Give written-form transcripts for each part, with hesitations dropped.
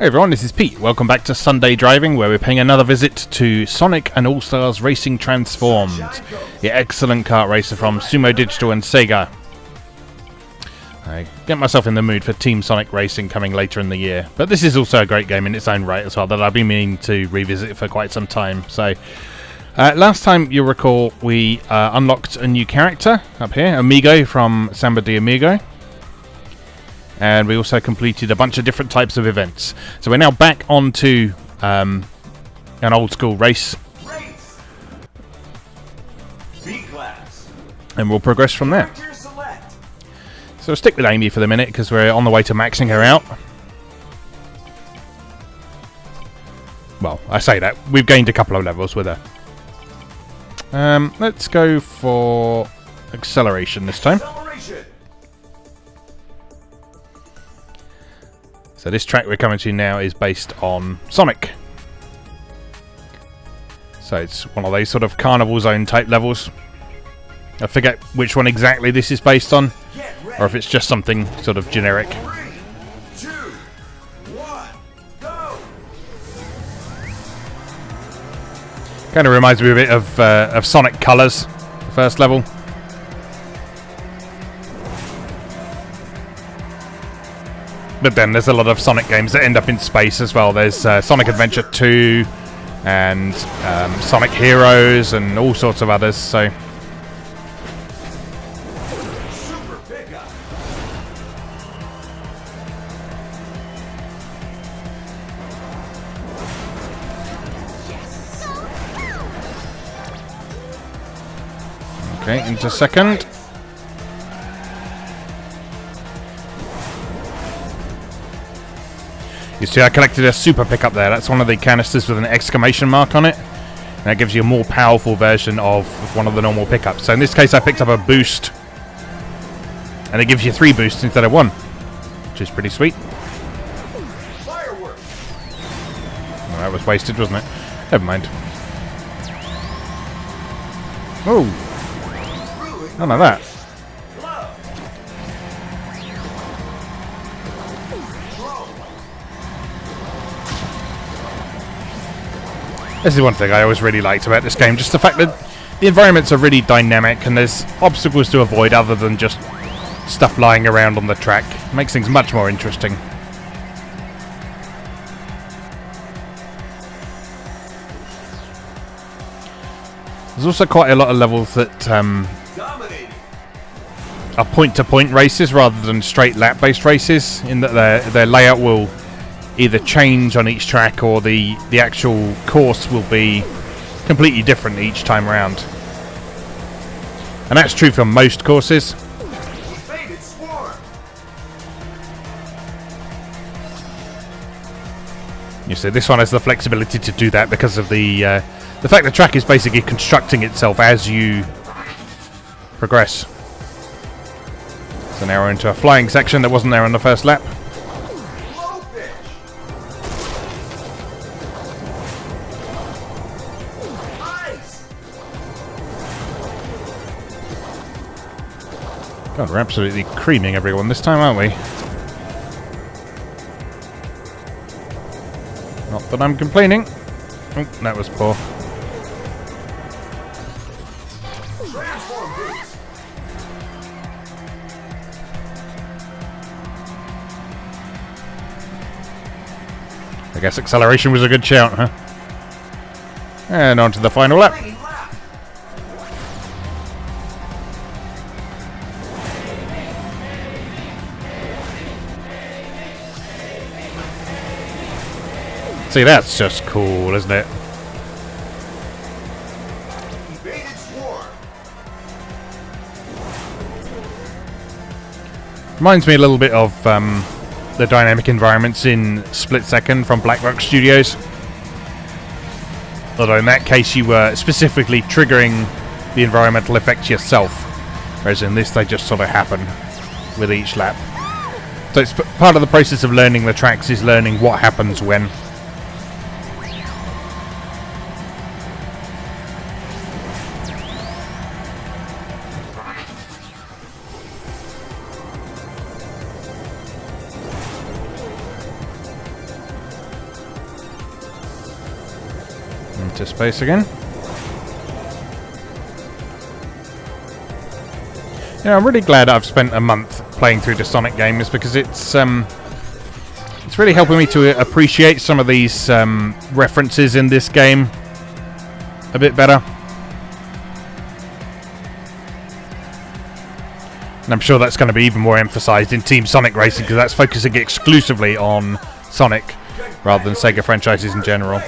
Hey everyone, this is Pete. Welcome back to Sunday Driving, where we're paying another visit to Sonic and All-Stars Racing Transformed, the excellent kart racer from Sumo Digital and Sega. I get myself in the mood for Team Sonic Racing coming later in the year, but this is also a great game in its own right as well that I've been meaning to revisit for quite some time. So, last time you'll recall we unlocked a new character up here, Amigo from Samba de Amigo. And we also completed a bunch of different types of events. So we're now back onto an old school race. B-class. And we'll progress from there. So we'll stick with Amy for the minute because we're on the way to maxing her out. Well, I say that. We've gained a couple of levels with her. Let's go for acceleration this time. So this track we're coming to now is based on Sonic. So it's one of those sort of carnival zone type levels. I forget which one exactly this is based on, or if it's just something sort of generic. 3, 2, 1, go! Kind of reminds me a bit of Sonic Colors, the first level. But then there's a lot of Sonic games that end up in space as well. There's Sonic Adventure 2 and Sonic Heroes and all sorts of others. So Super pickup. okay, into second. You see I collected a super pickup there. That's one of the canisters with an exclamation mark on it. And that gives you a more powerful version of one of the normal pickups. So in this case I picked up a boost. And it gives you 3 boosts instead of 1. Which is pretty sweet. Fireworks. Well, that was wasted, wasn't it? Never mind. Oh, none of that. This is one thing I always really liked about this game, just the fact that the environments are really dynamic and there's obstacles to avoid other than just stuff lying around on the track. It makes things much more interesting. There's also quite a lot of levels that are point-to-point races rather than straight lap-based races, in that their layout will either change on each track or the actual course will be completely different each time around. And that's true for most courses. You see, this one has the flexibility to do that because of the fact the track is basically constructing itself as you progress. So now we're into a flying section that wasn't there on the first lap. God, we're absolutely creaming everyone this time, aren't we? Not that I'm complaining. Oh, that was poor. I guess acceleration was a good shout, huh? And on to the final lap. See, that's just cool, isn't it? Reminds me a little bit of the dynamic environments in Split Second from Black Rock Studios. Although in that case you were specifically triggering the environmental effects yourself, whereas in this they just sort of happen with each lap. So it's part of the process of learning the tracks is learning what happens when. Into space again. Yeah, I'm really glad I've spent a month playing through the Sonic games because it's really helping me to appreciate some of these references in this game a bit better. And I'm sure that's going to be even more emphasised in Team Sonic Racing because that's focusing exclusively on Sonic rather than Sega franchises in general.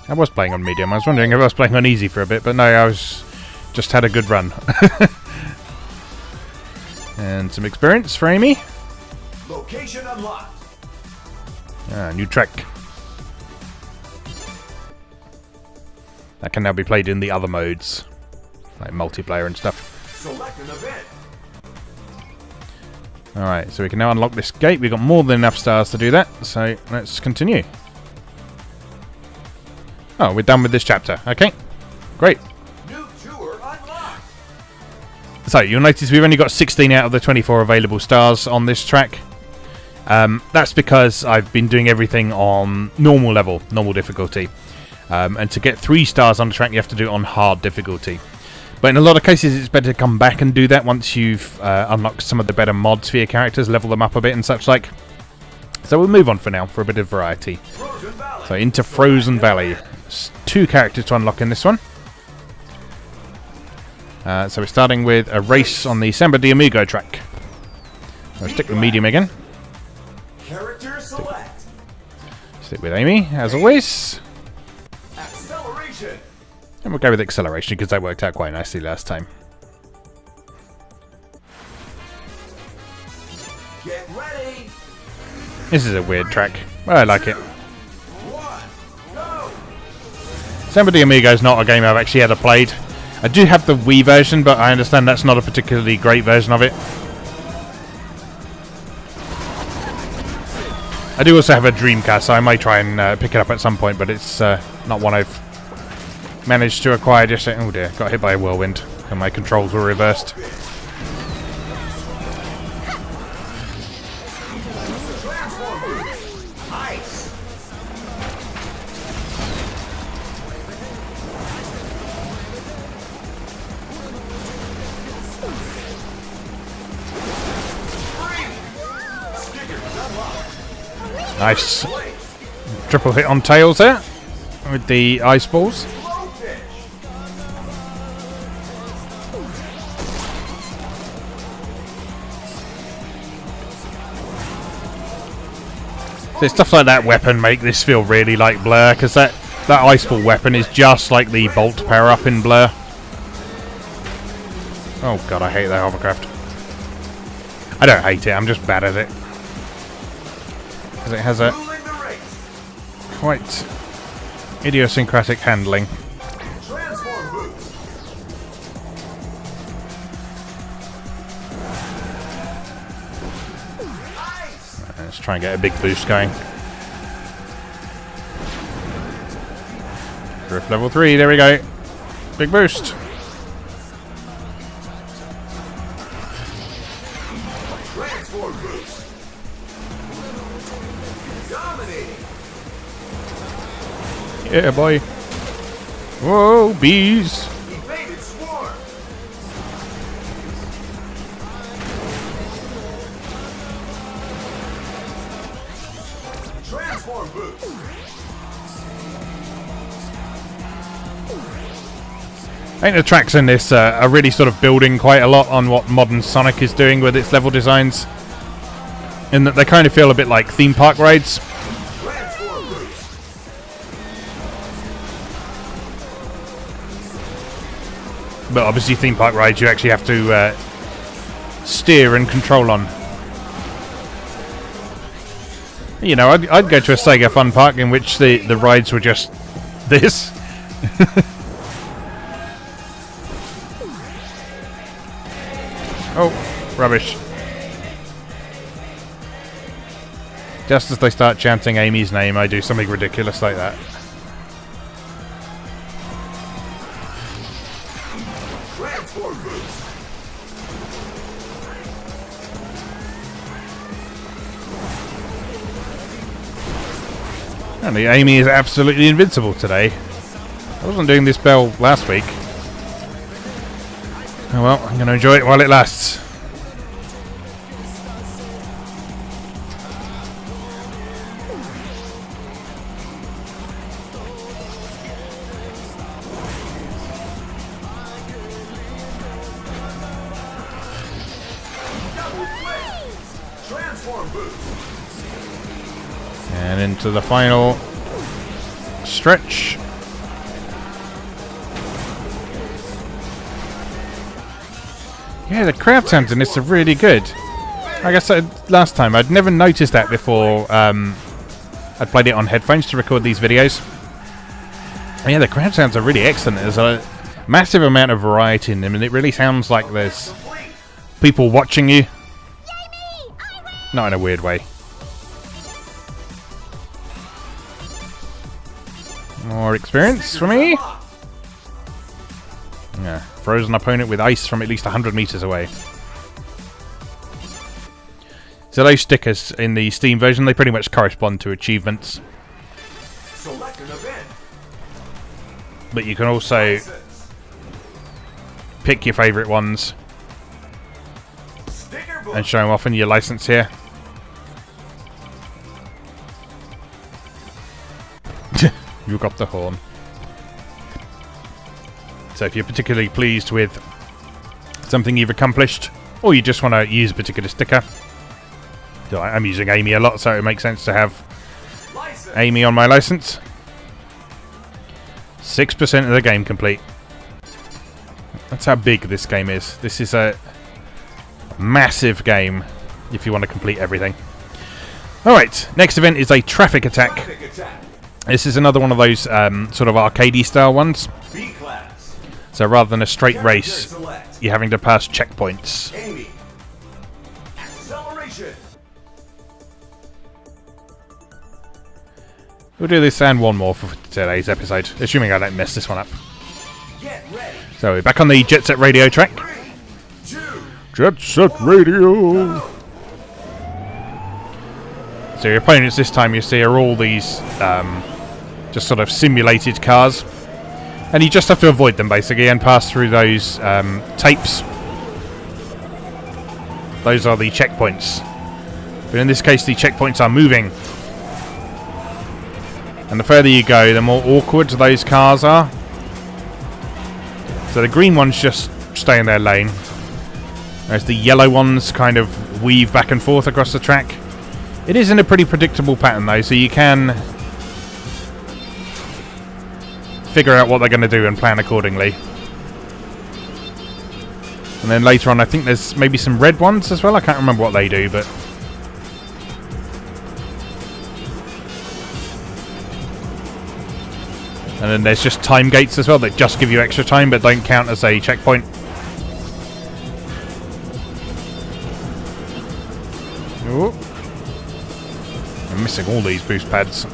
I was playing on medium. I was wondering if I was playing on easy for a bit, but no, I was just had a good run. And some experience for Amy. Location unlocked. New track. That can now be played in the other modes, like multiplayer and stuff. Select an event. Alright, so we can now unlock this gate. We've got more than enough stars to do that, so let's continue. Oh, we're done with this chapter. Okay, great. New tour unlocked. So, you'll notice we've only got 16 out of the 24 available stars on this track. That's because I've been doing everything on normal level, normal difficulty. And to get 3 stars on the track, you have to do it on hard difficulty. But in a lot of cases, it's better to come back and do that once you've unlocked some of the better mods for your characters, level them up a bit and such like. So we'll move on for now for a bit of variety. So into Frozen Valley. 2 characters to unlock in this one. So we're starting with a race on the Samba de Amigo track. I'll stick with medium again. Character select. Stick with Amy, as always. Acceleration. And we'll go with acceleration because that worked out quite nicely last time. Get ready. This is a weird track. Well, I like it. 1, go. Samba de Amigo is not a game I've actually ever played. I do have the Wii version, but I understand that's not a particularly great version of it. I do also have a Dreamcast, so I might try and pick it up at some point, but it's not one I've managed to acquire just yet. Oh dear, got hit by a whirlwind, and my controls were reversed. Ice. Nice. Triple hit on Tails there, with the ice balls. So stuff like that weapon make this feel really like Blur, because that ice ball weapon is just like the Bolt power-up in Blur. Oh god, I hate that hovercraft. I don't hate it, I'm just bad at it. Because it has a quite idiosyncratic handling. Let's try and get a big boost going. Drift level 3, there we go. Big boost. Yeah, boy. Whoa, bees. Evaded swarm. Transform boost. I think the tracks in this are really sort of building quite a lot on what modern Sonic is doing with its level designs. In that they kind of feel a bit like theme park rides. But obviously theme park rides you actually have to steer and control on. You know, I'd go to a Sega fun park in which the rides were just this. Oh, rubbish. Just as they start chanting Amy's name, I do something ridiculous like that. Apparently Amy is absolutely invincible today. I wasn't doing this bell last week. Oh well, I'm going to enjoy it while it lasts. Transform boost. And into the final stretch. Yeah, the crowd sounds in this are really good. Like I said last time, I'd never noticed that before I'd played it on headphones to record these videos. And yeah, the crowd sounds are really excellent. There's a massive amount of variety in them, and it really sounds like there's people watching you. Not in a weird way. More experience for me. Yeah, throws an opponent with ice from at least 100 meters away. So those stickers in the Steam version, they pretty much correspond to achievements. Select an event. But you can also pick your favourite ones Sticker book. and show them off in your license here. You got the horn. So if you're particularly pleased with something you've accomplished, or you just want to use a particular sticker, so I'm using Amy a lot, so it makes sense to have License. Amy on my license. 6% of the game complete. That's how big this game is. This is a massive game if you want to complete everything. Alright, next event is a traffic attack. Traffic attack. This is another one of those sort of arcade style ones. B class. So rather than a straight Character race, select. you're having to pass checkpoints. Amy. Acceleration. We'll do this and one more for today's episode, assuming I don't mess this one up. Get ready. So we're back on the Jet Set Radio track. 3, 2, Jet Set Radio! So your opponents this time, you see, are all these just sort of simulated cars. And you just have to avoid them, basically, and pass through those tapes. Those are the checkpoints. But in this case, the checkpoints are moving. And the further you go, the more awkward those cars are. So the green ones just stay in their lane. Whereas the yellow ones kind of weave back and forth across the track. It is in a pretty predictable pattern, though, so you can figure out what they're going to do and plan accordingly. And then later on, I think there's maybe some red ones as well. I can't remember what they do, but... And then there's just time gates as well that just give you extra time but don't count as a checkpoint. Ooh. I'm missing all these boost pads.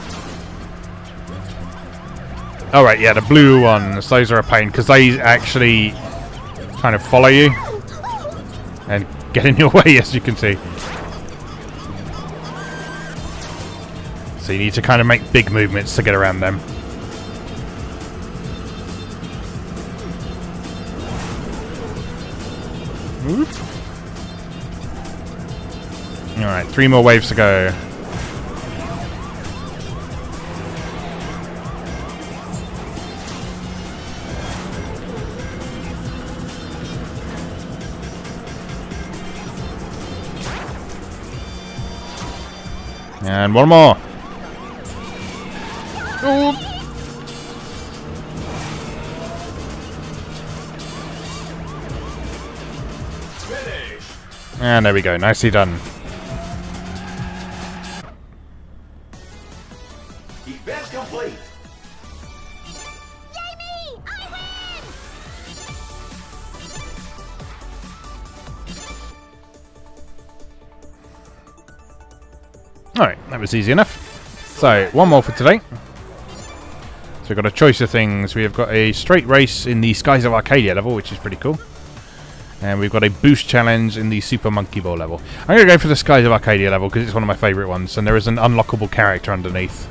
Alright, yeah, the blue ones, those are a pain because they actually kind of follow you and get in your way, as you can see. So you need to kind of make big movements to get around them. Alright, 3 more waves to go. And one more. Ooh. finish. And there we go. Nicely done. Event complete. Alright, that was easy enough. So, one more for today. So we've got a choice of things. We have got a straight race in the Skies of Arcadia level, which is pretty cool. And we've got a boost challenge in the Super Monkey Ball level. I'm going to go for the Skies of Arcadia level because it's one of my favourite ones. And there is an unlockable character underneath.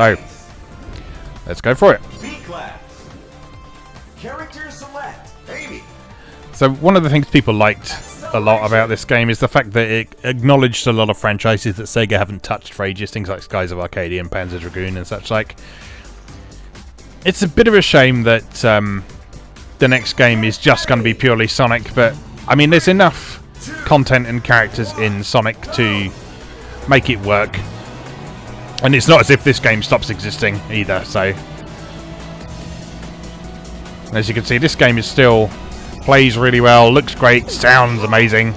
So, let's go for it. B class. Character select. Amy. So one of the things people liked a lot about this game is the fact that it acknowledged a lot of franchises that Sega haven't touched for ages, things like Skies of Arcadia and Panzer Dragoon and such like. It's a bit of a shame that the next game is just going to be purely Sonic, but I mean there's enough content and characters in Sonic to make it work. And it's not as if this game stops existing either, so... As you can see, this game is still... plays really well, looks great, sounds amazing.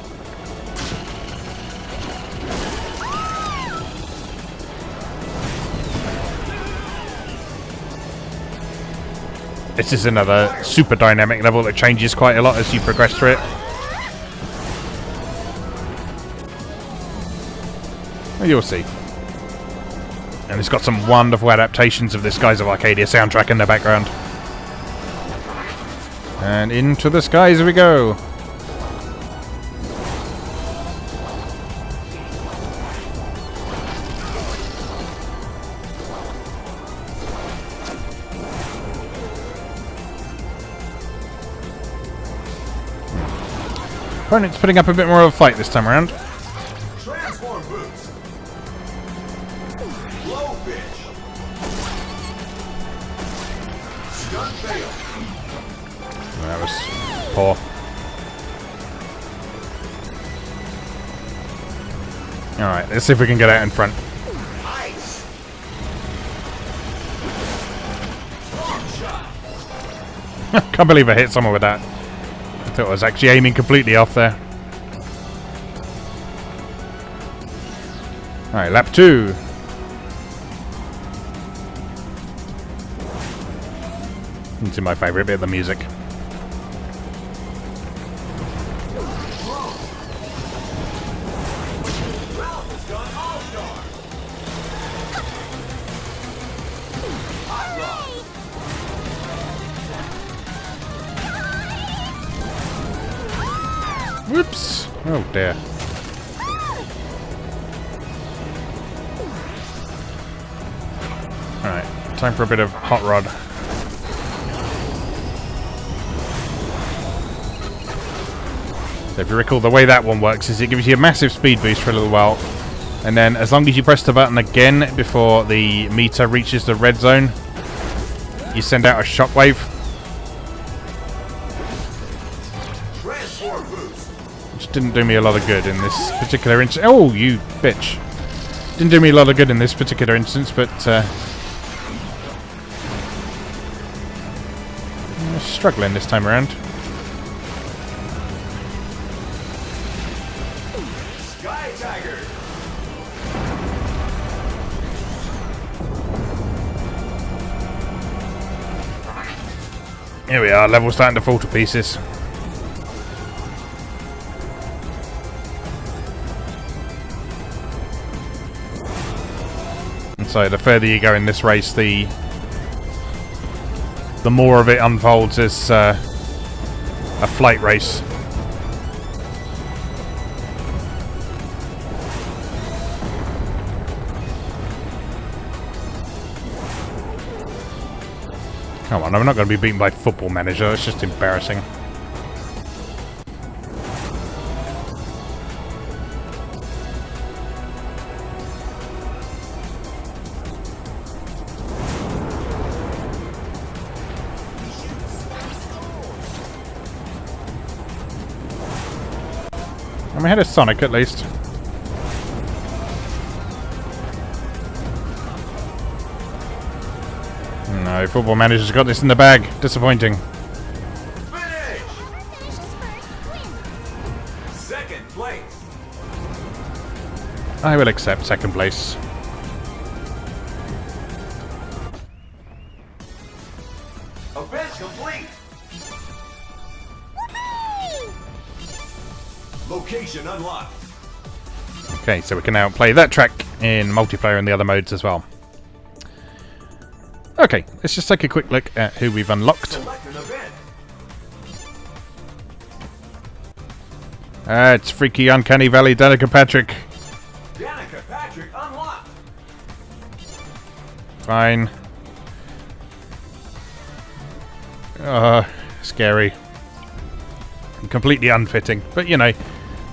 This is another super dynamic level that changes quite a lot as you progress through it. Well, you'll see. And it's got some wonderful adaptations of the Skies of Arcadia soundtrack in the background. And into the skies we go. Opponent's putting up a bit more of a fight this time around. Transform boots. Blowfish. Stunt fail. That was poor. Alright, let's see if we can get out in front. Ice. Long shot. Can't believe I hit someone with that. I thought I was actually aiming completely off there. Alright, lap 2. Into my favourite bit of the music. Whoops! Oh dear. Alright, time for a bit of hot rod. So if you recall, the way that one works is it gives you a massive speed boost for a little while, and then as long as you press the button again before the meter reaches the red zone, you send out a shockwave. Which didn't do me a lot of good in this particular instance. Oh, you bitch. Didn't do me a lot of good in this particular instance, but I'm struggling this time around. Sky Tiger. Here we are, level starting to fall to pieces. And so the further you go in this race, the more of it unfolds as a flight race. Come on, I'm not going to be beaten by Football Manager, that's just embarrassing. I'm ahead of Sonic at least. No, Football Manager's got this in the bag. Disappointing. Finish. Second place. I will accept second place. Event complete. Location unlocked. Okay, so we can now play that track in multiplayer and the other modes as well. Okay, let's just take a quick look at who we've unlocked. Select an event. It's Freaky Uncanny Valley Danica Patrick. Danica Patrick unlocked. Fine. Scary. And completely unfitting. But, you know,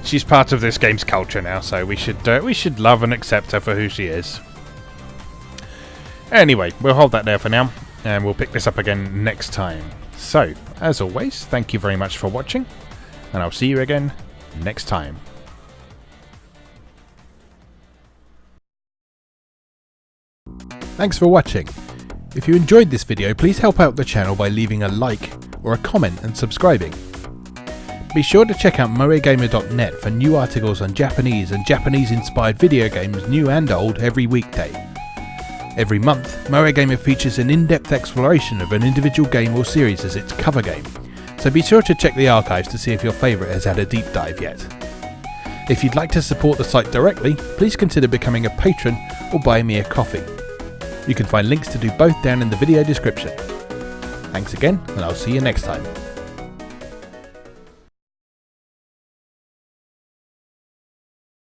she's part of this game's culture now, so we should love and accept her for who she is. Anyway, we'll hold that there for now, and we'll pick this up again next time. So, as always, thank you very much for watching, and I'll see you again next time. Thanks for watching. If you enjoyed this video, please help out the channel by leaving a like or a comment and subscribing. Be sure to check out moegamer.net for new articles on Japanese and Japanese-inspired video games, new and old, every weekday. Every month, Moe Gamer features an in-depth exploration of an individual game or series as its cover game, so be sure to check the archives to see if your favourite has had a deep dive yet. If you'd like to support the site directly, please consider becoming a patron or buying me a coffee. You can find links to do both down in the video description. Thanks again, and I'll see you next time.